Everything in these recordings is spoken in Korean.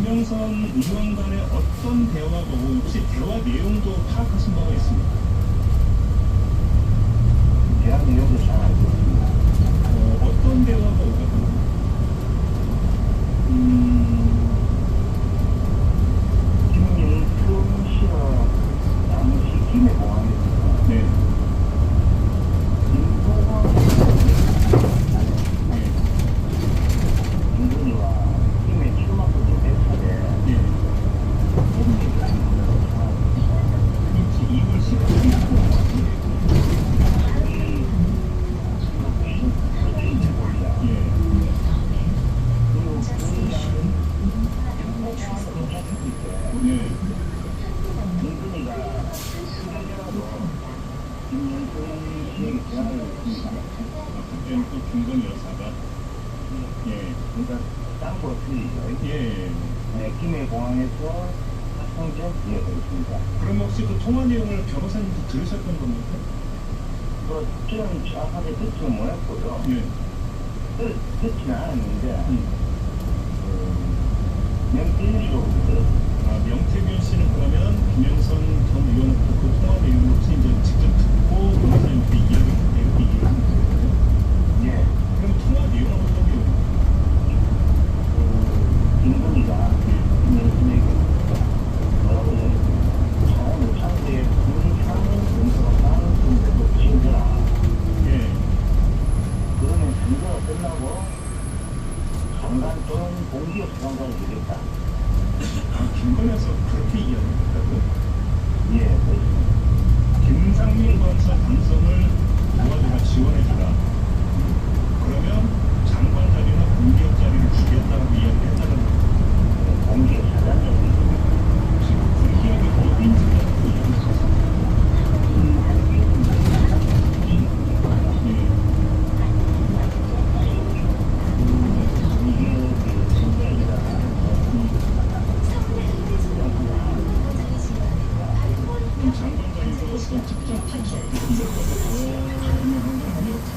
김영선 의원 간의 어떤 대화가 오고 혹시 대화 내용도 파악하신 바가 있습니까? 대화 내용도 잘 알고 있습니다. 어떤 대화가 오갔나요? 김영선 씨가 당시 김해공항에서 네. 김건희와 김해 출마표도 대사에 네. 그렇지. 2월 19일. 예. 네. 김건희가 수련이라도 김영선 씨에게 제안을 했습니다. 그때는 또 김건희 여사가. 예. 그러니까 딴거 틀리죠. 예. 네, 김해공항에서 합성전 이어가 있습니다. 그럼 혹시 그 통화 내용을 변호사님도 들으셨던 겁니까? 저는 정확하게 듣지는 못했고요. 예. 듣지는 않았는데 음. 명태균씨로 들었어요. 명태균 씨는 그러면 김영선 전 의원한테 그 통화 내용을 혹시 이제 직접 듣고 변호사님한테 이야기했는데 이렇게 얘기를 하는 거예요? 예. 그럼 통화 내용은 어떤 내용입니까? 김건희가 김영선에게 뭐라고 해요? 차원의 창대에 군창 공사가 많은데도 친구라. 예. 그러면 선거가 끝나고 장관 또는 공기업 수장관이 되겠다. 김건희 여사 그렇게 이야기했다고요? 예, 그렇습니다. 김상민 검사 당선을 도와주라 지원해주라. 그러면 장관 자리나 공기업 자리를 주겠다라고 이야기했다는 거예요. 공기업 사장님이 지금 공기업이 어딘지가 그 이야기했어요. 장관 자리로 어떤 특정 부처 이것까지 거명한 건 아니었고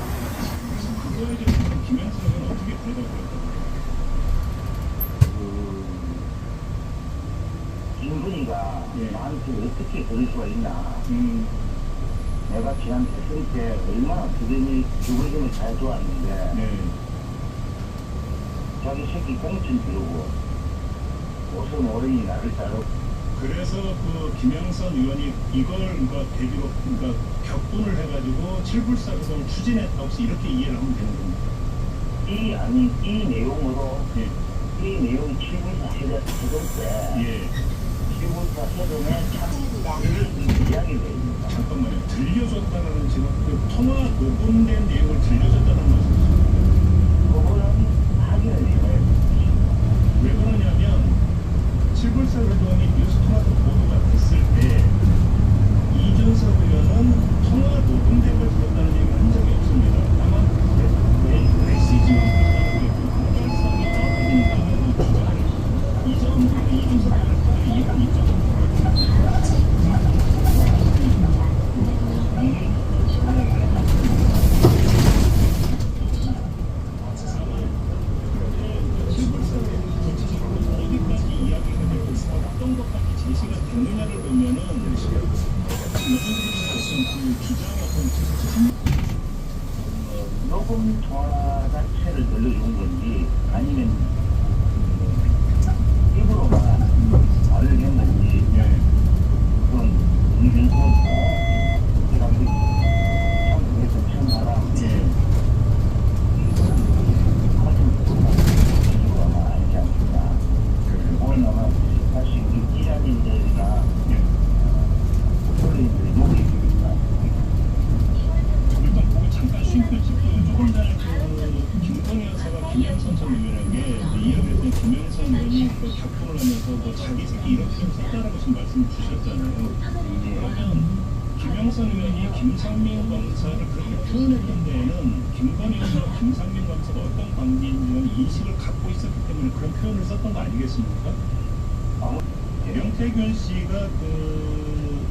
그거에 대해서 김영선은 어떻게 대답했다고? 김건희가 예. 나한테 어떻게 그럴 수가 있나. 내가 지난 대선 때 얼마나 두번이면 잘 도왔는데 네. 자기 새끼 공천 들고 오선 어른이 나를 따르고 그래서 그 김영선 의원이 이걸 그러니까 계기로 그러니까 격분을 해가지고 칠불사구성을 추진했다 혹시 이렇게 이해를 하면 되는 겁니까? 이 내용으로 예. 이 내용이 7분사 세대 때 예. 7분사 세대에 참 이야기를 해줍니다. 잠깐만요. 들려줬다는 지금 그 통화 녹음된 내용을 들려줬다는 말씀이시죠? 그거는 확인을 해봐야 됩니다. 왜 그러냐면 칠불사구성이 뉴스토마토 보도가 됐을 때 이준석 의원은 통화 녹음된 걸 들었다는 얘기를 한 적이 없습니다. 다만 메시지만 봤다는 게 공정성이 떨어진다는 주장이 이 점은 이준석 의원의 이해가 있죠. 어디까지 이야기가 되고 어떤 것까지 제시가 됐느냐를 보면은 그 주장의 어떤 녹음 통화 자체를 들려준 건지 아니면 입으로만 말을 했는지 그건 이준석 그 당시 참석해서 처음 사람 이유가 아마 알지 않습니다. 오늘 아마 사실 이 기자님들이나 언론인들이 욕이 있습니다. 일단 보고 잠깐 쉼표 짚고 조금 전에 그 김건희 여사가 김영선 전 의원에게 이야기했던 김영선 의원이 그 격분을 하면서 뭐 자기 새끼 이런 표현 썼다라고 지금 말씀을 주셨잖아요. 그러면 김영선 의원이 김상민 검사를 그렇게 표현했던 데에는 김건희 여사와 김상민 검사가 어떤 관계인지는 인식을 갖고 있었기 때문에 그런 표현을 썼던 거 아니겠습니까? 명태균 씨가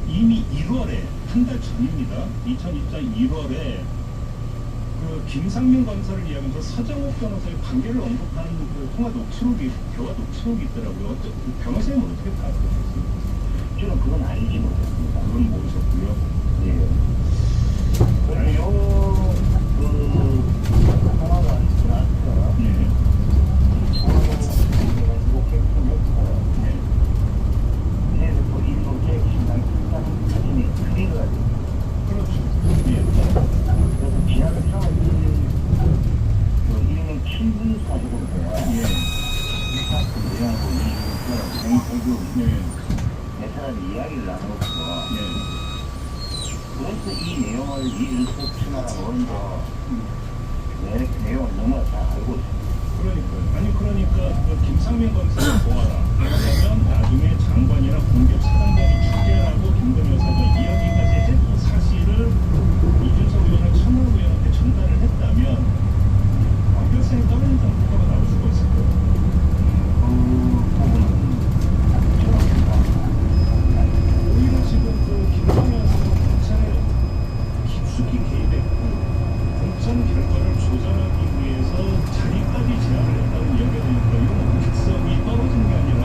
이미 1월에 한 달 전입니다. 2024 1월에 그 김상민 검사를 이야기하면서 서정욱 변호사의 관계를 언급하는 그 통화 녹취록이, 대화 녹취록이 있더라고요. 그 변호사님은 어떻게 다 그러셨어요? 저는 그건 알지 못했습니다. 그건 모르셨고요. 예. 그리고 그 통화가 나서 예. 통화로 결정했고 예. 그래서 또 일본 계획신당 출산 사진이 클릭을 그렇죠. 예. 그래서 지하철 타고 그 일명 7분 사주고요. 예. 이파트 내용하고 이주가 냉태교 예. 네 사람이 이야기를 나누고 예. 그래서 이 내용을 이일석 친하라고 먼저 내용을 너무 잘 알고 있습니다. 그러니까요. 아니 그러니까 그 김상민 검사를 보아라. 그러면 나중에 장관이나 공격 차장관이 죽게라고 김건희 여사가 이야기까지 했고 사실을 이준석 의원을 천하람 의원한테 전달을 했다면 완결성이 떨어진다는 평가가 나올 수가 있을 거예요. 그 부분은 저는 오히려 지금 그 김건희 여사가 검찰에 깊숙이 개입했고 공천 결과를 조절하기 위해서 자기까지 제안을 했다는 이야기가 되니까 이런 득성이 떨어진 게 아니라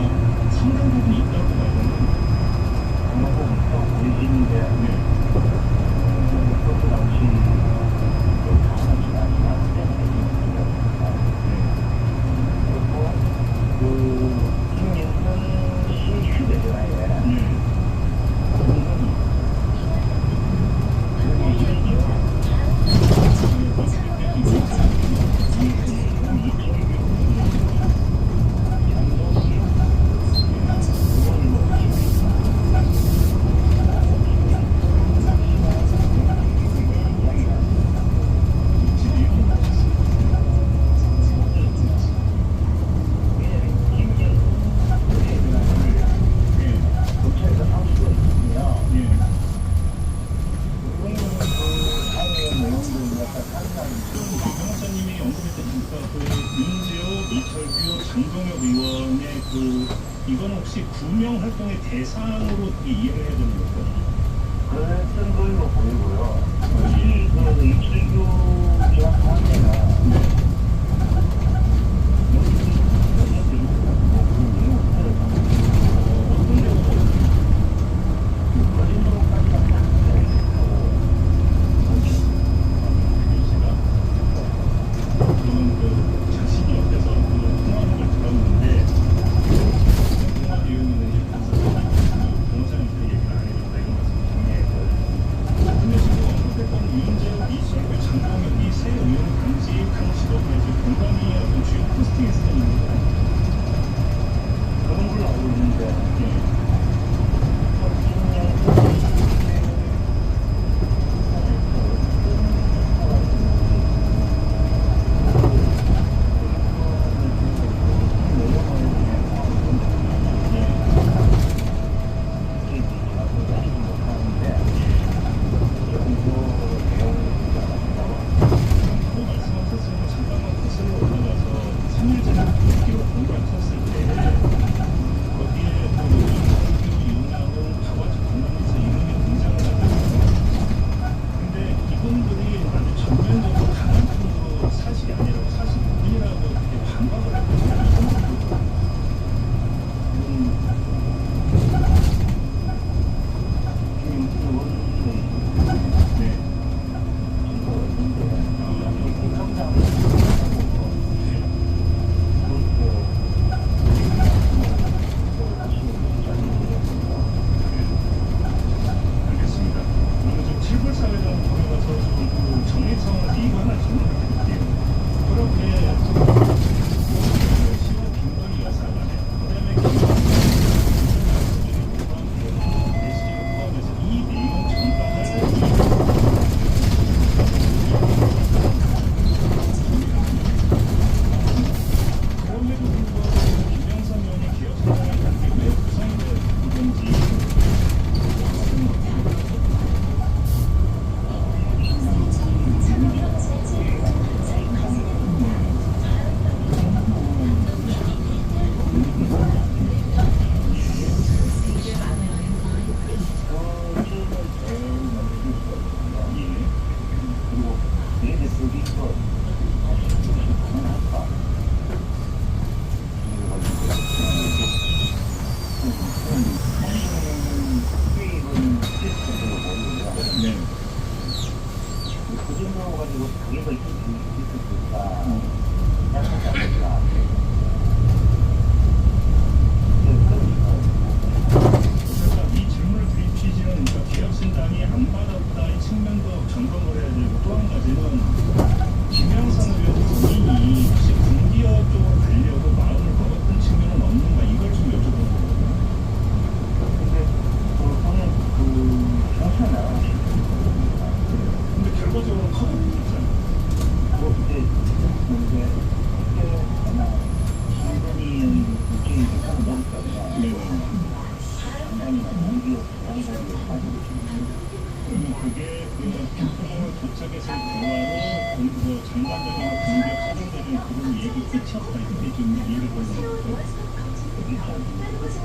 상당 부분이 있다고 봐야 되는 어느 부분 또 보이시는데 네. 그것도 당시 그 다음은 지나지만 때문에 그리고 그 김영선 씨 휴대전화에 네. 변호사님이 언급했다니까 그 윤재호, 이철규, 장동혁 의원의 그 이건 혹시 구명 활동의 대상으로 이해를 해야 되는 거죠? 그랬던 걸로 보이고요. 그 이철규 기관 관계가 저는 그 자신이 옆에서 그 통화하는 걸 들었는데 통화 내용은 이제 변호사님한테 얘기를 안 해준다 이런 말씀이신데 근데 지금 언급했던 윤재호, 이철규, 장동혁 이 세 의원 당시 당시도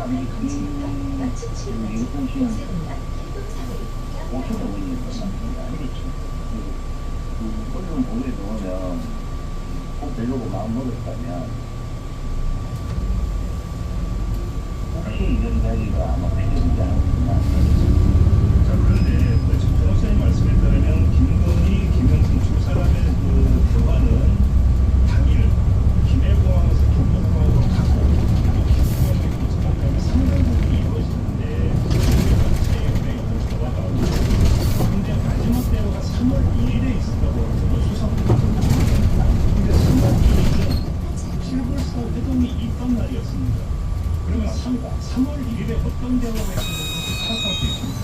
이것은 시간 5천 원이 있습니다. 그 꼴좀 보게 넣으면 꼭 되려고 마음 먹었다면 혹시 이런 이야기가 아마 필요하지 않았나. 자, 그런데 지금 변호사님 말씀에 따르면 김건희, 김영순 두 사람의 그 대화는 당일 김해공항에서 경복공항으로 가고 그리고 김포공항에 도착한 다음에 상당 부분이 이루어지는데 그 대화가 오고 근데 마지막 대화가 3월 1일에 있었다고 하거든요. 수사부터. 근데 3월 1일은 실버스타 회동이 있던 날이었습니다. 그러면 3월 1일에 어떤 대화가 있었는지 파악할 수 있습니다.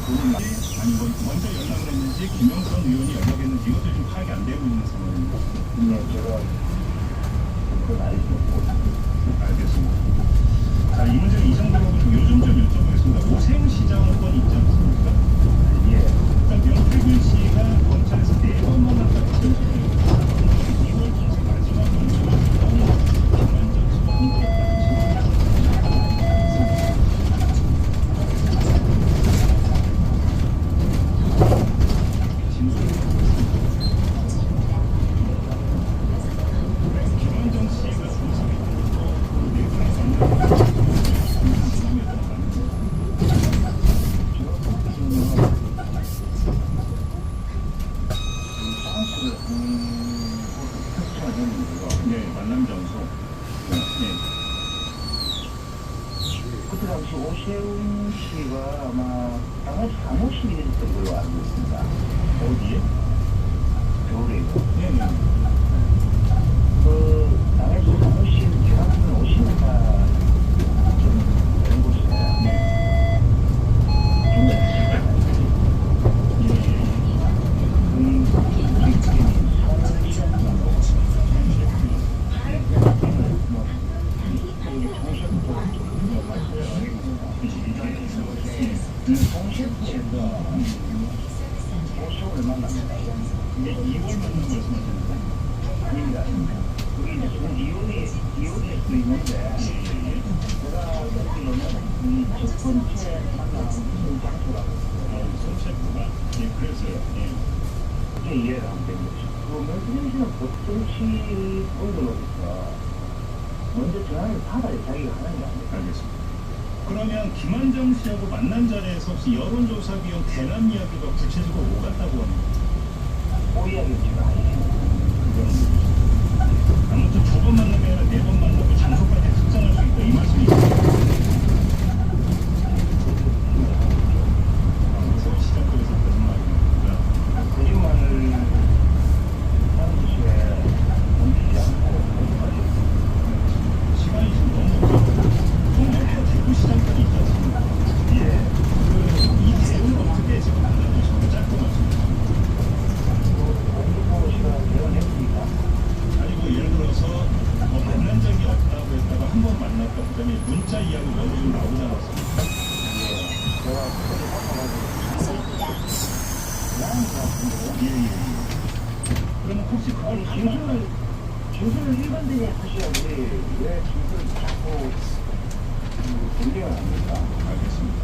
아니 먼저 연락을 했는지 김영선 의원이 연락했는지 이것도 지금 파악이 안 되고 있는 상황입니다. 네, 제가 그건 알겠고. 알겠습니다. 자, 이 문제는 이 정도로 하고 요즘 좀 여쭤보겠습니다. 오세훈시장 건 있지 않습니까? 예. 일단 명태균 씨가 검찰에서 4번 만났다고 진술을 2월 중에 마지막 연락을 김만정 씨가 홍보했다는 김만정 씨가 중심이 있는 것도 그 내부의 만남을 네, 만남 장소. 네. 그때 당시 오세훈 씨가 아마 당시 사무실이 있었던 걸로 알고 있습니다. 어디에? 겨울에. 네네. 그 당시 사무실 지나가면 오시니까 좀 되는 곳이에요. 네. 동시에서 오쇼를 만납니다. 이게 2월 만남 말씀하시는 거예요? 아닙니다. 그게 이제 지금 이혼일 수도 있는데 제가 듣기로는 이첫 번째 만남 장소라고 손체프가 예, 그랬어요. 예. 그게 이해가 안 된 거죠. 그 명태균 씨는 보통 시 보이더로부터 먼저 전화를 받아야 자기가 하는 게 아니에요. 알겠습니다. 그러면 김한정 씨하고 만난 자리에서 혹시 여론조사 비용 대남 이야기가 구체적으로 오갔다고 합니다. 오이하게 지금 아니에요. 그거는 아무튼 2번 만나면 아니라 4번 만나고 장소까지 특정할 수 있다 이 말씀이시죠? 오세훈 시장 쪽에서 거짓말입니다. 거짓말을 하는 것에 멈추지 않고 시간이 지금 너무 송정도 대구시장까지 있지 않습니까? 예. 이 대응을 어떻게 지금 만나보시고 짧고 말씀하십니까? 공주보 씨가 대응했습니까? 아니 뭐 예를 들어서 만난 적이 없다고 했다가 한 번 만났다 그다음에 문자 이야기 먼저 좀 나오지 않았습니까? 예. 제가 그걸 바꿔가지고 나는 같은데 예예예. 그러면 혹시 그걸 아니 반박 진술을 일반적으로 하셔야지 왜 진술을 자꾸 변경을 합니까? 알겠습니다.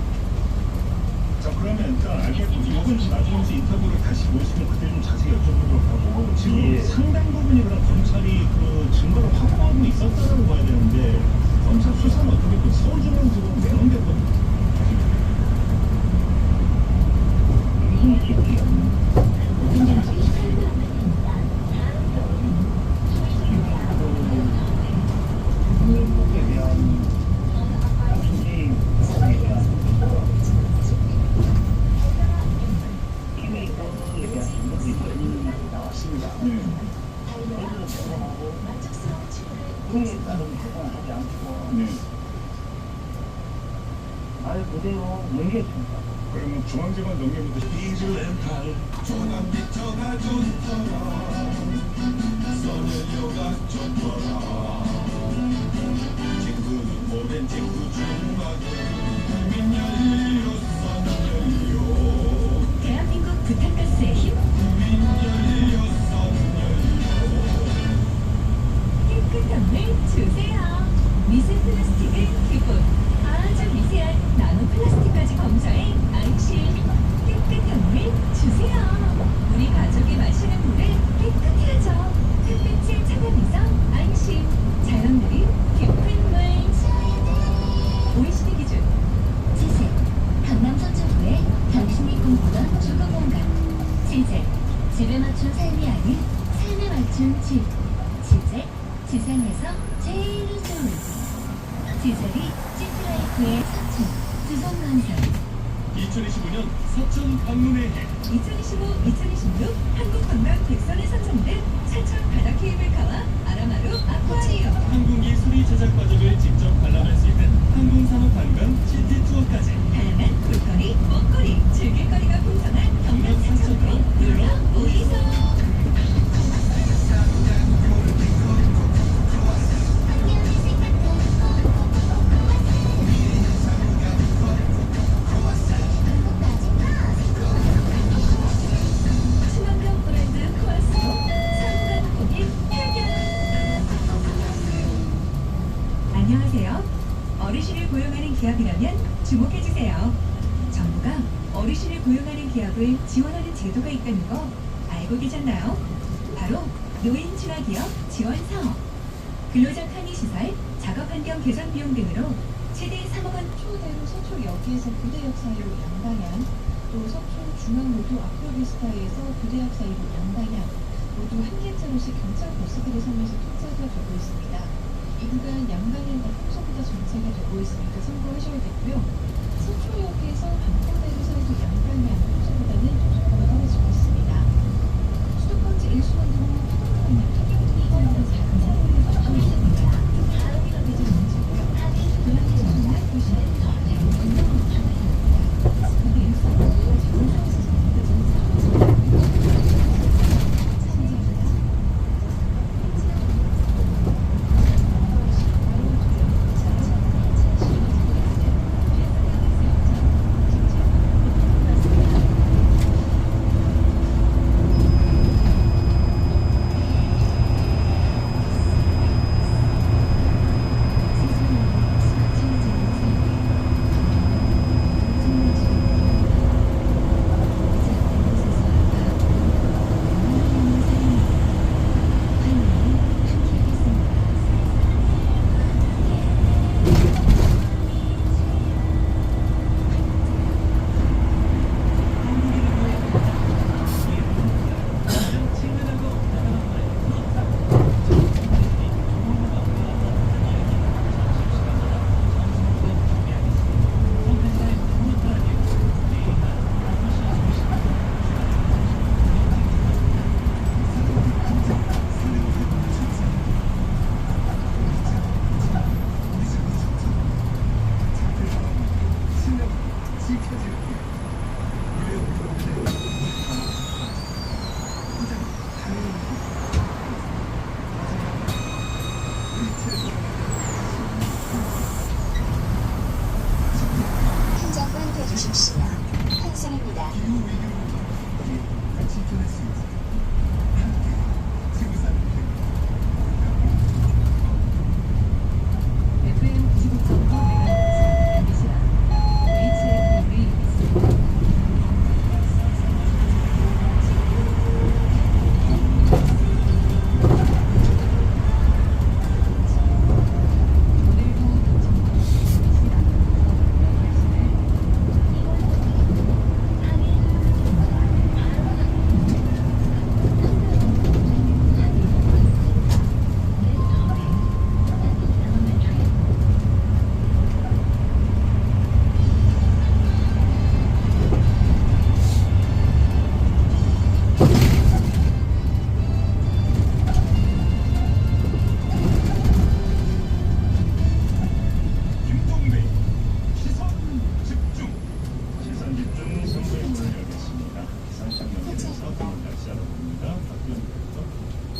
자 그러면 일단 알겠고 이건 나중에 혹시 인터뷰를 다시 모시면 그때 좀 자세히 여쭤보도록 하고 지금 예. 상당 부분이 그럼 검찰이 그 증거를 확보하고 있었다라고 봐야 되는데 검찰 수사는 어떻게 그 서울중앙지검 내놓겠거든요. 무슨 시기야? 어떤 점에서 한국에 대한 당신이 한국에 대한 김해에 대한 증거들이 많이 나왔습니다. 네. 그래서 제공하고 그에 따른 제공하지 않고 네. 말 그대로 넘겼습니다. 그러면 중앙지검 넘겨부터 이즈렌탈 조남기처가 좋더라 써내려가 좋더라 친구는 모른 친구 중막에 국민 연료 선연료 대한민국 부탄가스의 힘 국민 연료 선연료 깨끗함을 주세요. 미세 플라스틱은 기본 쥐, 지젤, 지상에서 제일 좋은 지젤이 시트라이프의 서천, 두성건설 2025년 서천 방문의 해 2025-2026 한국 관광 백선의 선정된 사천 바다케이블카와 아라마루 아쿠아리움 항공기 수리 제작 과정을 직접 관람할 수 있는 항공산업관광 시티 투어까지 다양한 볼거리, 먹거리, 즐길거리가 풍성한 경남 사천으로 놀러 오이소. 친환경 브랜드 코아스로 상단 고객 해결. 안녕하세요. 어르신을 고용하는 기업이라면 주목해주세요. 정부가 어르신을 고용하는 기업을 지원하는 제도가 있다는 거 알고 계셨나요? 바로 노인 친화 기업 지원 사업. 근로자 편의 시설, 작업 환경 개선 비용 등으로 최대 3억 원. 초대로 서초역에서 부대역 사이로 양방향, 또 서초 중앙로도 아크로비스타에서 부대역 사이로 양방향 모두 한 개차로씩 경찰 버스들이 서면서 통제가 되고 있습니다. 이 구간 양방향 다 평소보다 정체가 되고 있으니까 참고하셔야겠고요. 서초역에서 반포대로 사이도 양방향 평소보다는 조금 떨어지고 있습니다. 수도권지 일수원도로 화동방향 하경통과는 4차로를 걷고 있습니다. 다음이라 되지 문제고요. 고양이 정말 도시는 운동으로 근데 일수원도가 정상에서 한장만 돼주십시오. 환승입니다. FM 95.9MHz MBC라 HFV 오늘도 당첨자 김동배 시선 집중 시선 집중 선거에 문을 열겠습니다. 기상청 연결해서 오늘 날씨 알아봅니다. 박기영 리포터.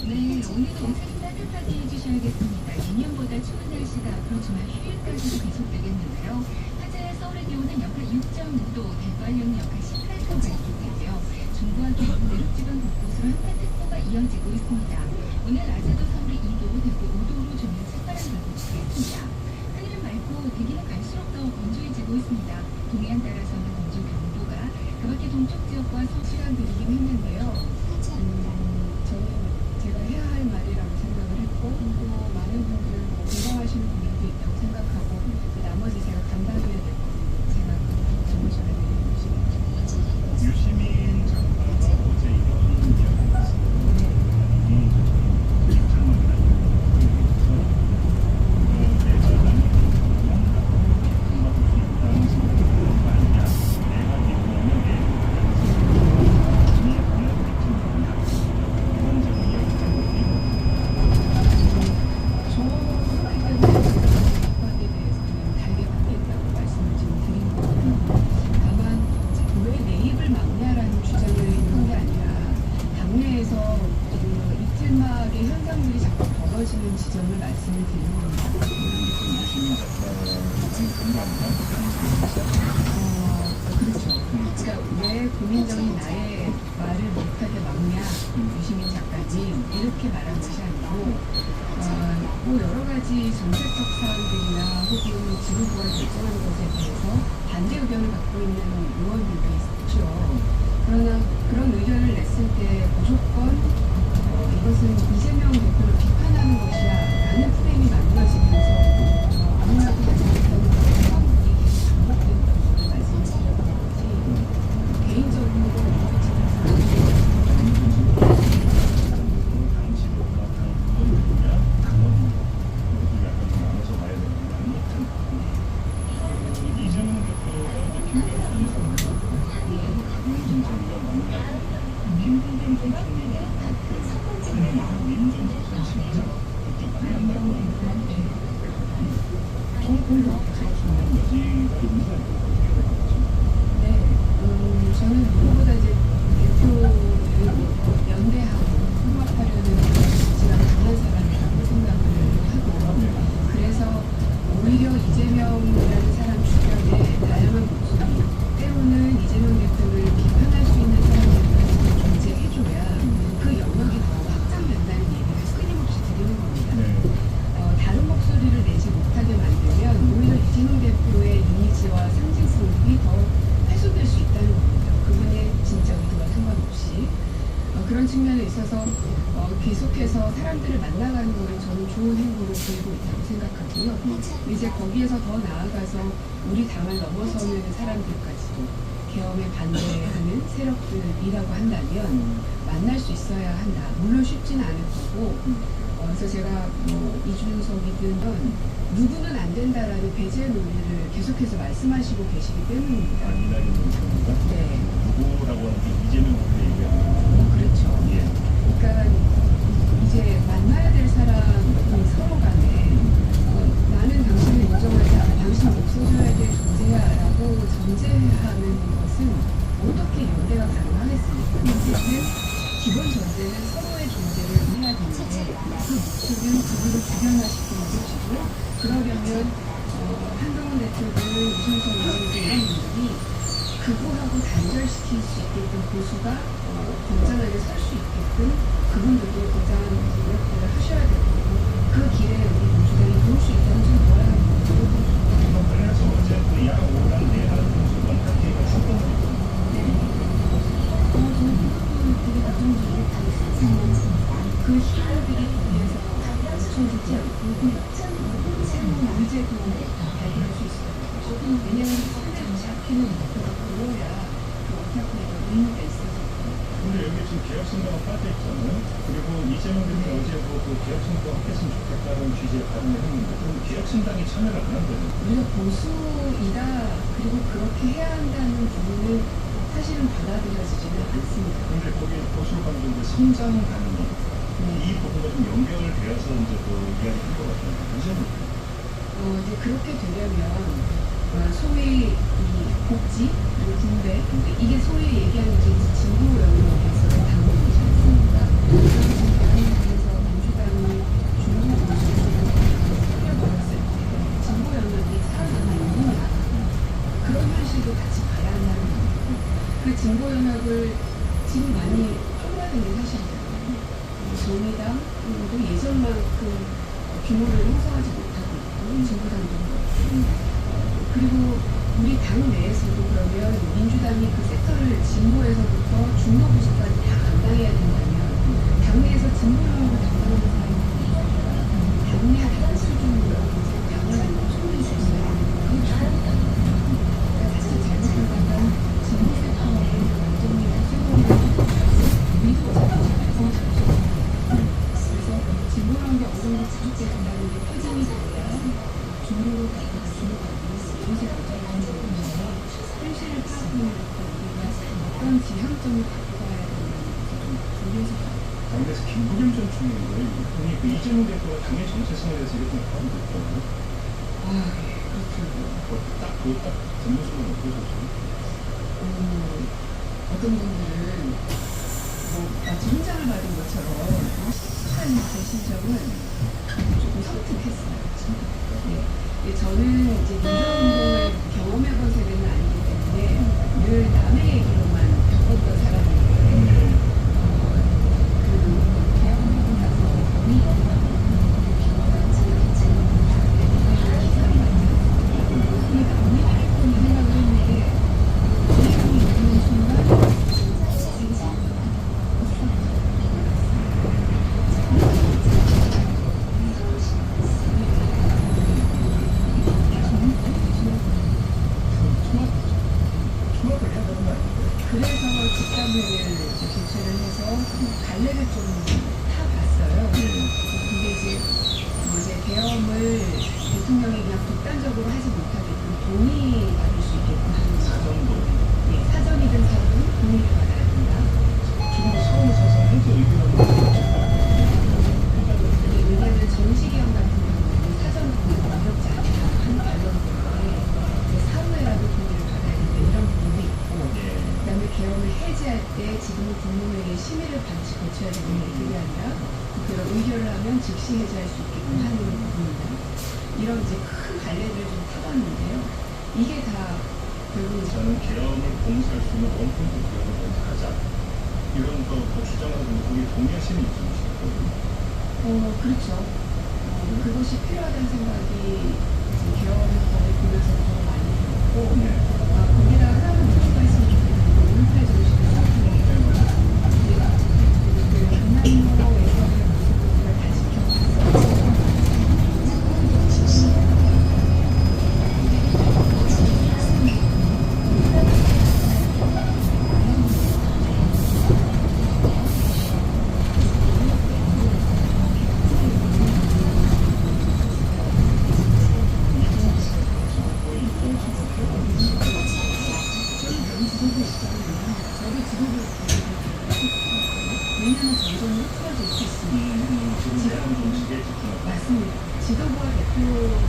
네, 오늘도 옷을 따뜻하게 해주셔야겠습니다. 예년보다 추운 날씨가 앞으로 주말 휴일까지도 계속되겠는데요. 현재 서울의 기온은 역하 6.5도, 대관령은 역하 18도가 있고요. 중부와 경북 내륙지방 곳곳으로 한파특보가 이어지고 있습니다. 오늘 낮에도 서울이 2도, 대구 5도로 주는 찬바람 불고 추겠습니다. 하늘은 맑고 대기는 갈수록 더 건조해지고 있습니다. 동해안 따라서는 건조 경보가, 그 밖에 동쪽 지역과 서시간 드리긴 했는데요. 저는 제가 해야 할 말이라고 생각을 했고 또 많은 분들 공감하시는 분들도 있다고 생각하고 나머지 제가 감당해야 될 거라고 생각하고 정말 전해드리고 싶습니다. 유시민 장관과 어제 이런 이야기를 했습니다. 말씀을 드리는 겁니다. 유시민 작가의 공감과 그렇죠. 그러니까 왜 고민정이 나의 말을 못하게 막냐, 유시민 작가님 이렇게 말한 것이 아니고 뭐 여러 가지 정책적 사항들이나 혹은 지도부가 결정한 것에 대해서 반대 의견을 갖고 있는 의원들도 있죠. 그러나 그런 의견을 냈을 때 무조건 이것은 이재명 대표를 비판하는 것이야 라는 프레임이 만들어지면서 아무나도 하지 못하는 그런 분위기가 반복된다고 저는 말씀을 드렸던 거지 개인적으로 당시보다 당원이냐 당원이냐 이렇게 약간 좀 나눠서 봐야 되는데 아무튼 이재명 대표가 이제 김경수 이사를 박용진 총리가 만나고 김부겸 전 총리가 그 민정수석 실장 그쪽 만난다고 하는데 총리가 중요한 여지가 있는 거 아니고 어떻게 생각하세요? 네, 저는 누구보다 이제 대표를 연대하고 통합하려는 지가 강한 사람이라고 생각을 하고 그래서 오히려 이재명이라는 사람 주변에 다양한 목소리 때로는 이재명 대표를 비판할 수 있는 사람들까지 존재해줘야 그 영역이 더 확장된다는 얘기를 끊임없이 드리는 겁니다. 다른 목소리를 내지 못하게 만들면 오히려 이재명 대표의 이미지와 상징성이 더 훼손될 수 있다는 겁니다. 그분의 진짜 의도와 상관없이 그런 측면에 있어서 계속해서 사람들을 만나가는 것은 저는 좋은 행보로 보이고 있다고 생각하고요. 이제 거기에서 더 나아가서 우리 당을 넘어서는 사람들까지도 계엄에 반대하는 세력들이라고 한다면 만날 수 있어야 한다. 물론 쉽지는 않을 거고 그래서 제가 뭐 이준석이든 누구는 안 된다라는 배제 논리를 계속해서 말씀하시고 계시기 때문입니다. 이낙연 총리가 네. 누구라고 하는 게 이재명 대표 얘기하는 그렇죠. 예. 그러니까 이제 만나야 될 사람이 서로 간에 나는 당신을 인정하지 않아 당신 없어져야 될 존재야라고 전제하는 것은 어떻게 연대가 가능하겠습니까? 이제는 기본 전제는 서로의 존재를 이해해야 되는데 그 목적은 그들을 주변화시키는 것이고 그러려면 한동훈 대표든 이준석 의원들 이런 분들이 극우하고 단절시킬 수 있게끔 보수가 건전하게 설 수 있게끔 그분들도 굉장한 노력들을 하셔야 되고 그 길에 우리 민주당이 도울 수 있다는 좀 뭐라는 거죠. 그래서 어제 그 야5랑 내하는 원탁회의가 출범했거든요. 저는 그것도 되게 긍정적으로 보겠습니다. 그 힘들이 거기에서 멈춰지지 않고 새로운 의제도 발견할 수 있어요. 왜냐하면 상대로 잡히는 목표가 보여야 그 원탁회의가 의미가 있어서 근데 여기 지금 개혁신당은 빠져 있잖아요. 그리고 이재명 대표가 어제 그 개혁신당 했으면 좋겠다는 취지의 발언을 했는데 그럼 개혁신당이 참여를 안 한다는 우리가 보수이다 그리고 그렇게 해야 한다는 부분은 사실은 받아들여지지는 않습니다. 근데 거기 보수 관계 성장 가능성 이 부분과 좀 연결되어서 이제 또 이야기한 것 같아요. 이제 그렇게 되려면 소위 이 복지 그리고 군대 이게 소위 얘기하는 이제 진보 영역에서의 당원이지 않습니까? 그래서 민주당이 중도 보수를 살려버렸을 때 진보 영역이 살아남아 있느냐 그런 현실도 같이 봐야 한다는 거고 그 진보 영역을 지금 많이 좁아진 게 사실이잖아요. 정의당도 예전만큼 규모를 형성하지 못하고 있고 진보당도 그렇고 그리고 우리 당 내에서도 그러면 민주당이 그 섹터를 진보에서부터 중도 보수까지 다 감당해야 된다면 당내에서 진보 영역을 담당하는 사람이 당내 한 수준으로 당을 총리 수 있어야 그게 중요하다. 그러니까 사실 잘못하다가 진보 섹터의 완전히 수용을 우리도 잘못하고 그래서 진보라는 게 어느 정도 지속돼 된다는 게 표정이 돼야 중도로 가고 진보가 요새 결정하는 부분인데 현실을 파악하는 것도 우리가 어떤 지향점을 갖고 가야 된다는 것을 좀 준비해서 당에서 김부겸 전 총리인데 이분이 그 이재명 대표가 당의 정체성에 대해서 이렇게 하고 있거든요. 그렇군요. 딱 전문성은 어떠셨어요? 어떤 분들은 마치 훈장을 받은 것처럼 한 제 심정은 조금 섬뜩했어요. 네. 근데 저는 이제 민주운동을 경험해본 세대는 아니기 때문에 늘 남의 얘기로만 겪었던 사람이에요. 그 대학원을 가서 본인이 그러니까 본인이 할 거니 생각을 했는데 대학원이 있는 순간 통합을 해야 되는 거 아니에요? 그래서 집단회를 개최를 해서 갈래를 좀 타봤어요. 근데 이제 계엄을 대통령이 그냥 독단적으로 하지 못하게끔 동의받을 수 있게끔 하는 거죠. 사정도. 예, 사전이든 사전은 동의를 받아야 된다. 지금 서울 사상 해제 의견을 이게 왜냐하면 정시계엄 같은 경우는 사전 동의가 어렵지 않다 한 반론 때문에 이제 사후에라도 동의를 받아야 된다 이런 부분도 있고 그다음에 계엄을 해제할 때 지금은 국무회의에 심의를 반드시 거쳐야 되는 일들이 아니라 그런 의결을 하면 즉시 해제할 수 있게끔 하는 부분이다. 이런 이제 큰 갈래를 좀 타봤는데요. 이게 다 결국 저는 계엄을 봉쇄할 수 있는 원포인트 계엄을 먼저 하자. 이런 거 주장하는 거기 동의하시는 입장이시거든요. 그렇죠. 그것이 필요하다는 생각이 이제 계엄법을 보면서 더 많이 들었고 거기다가 하나는 문제가 있으면 좋겠는데 올팔 정신을 생각해요. 그 강남로에서의 모습을 다 지켜봤어요. 왜냐하면 전쟁이 풀어질 수 있으니까.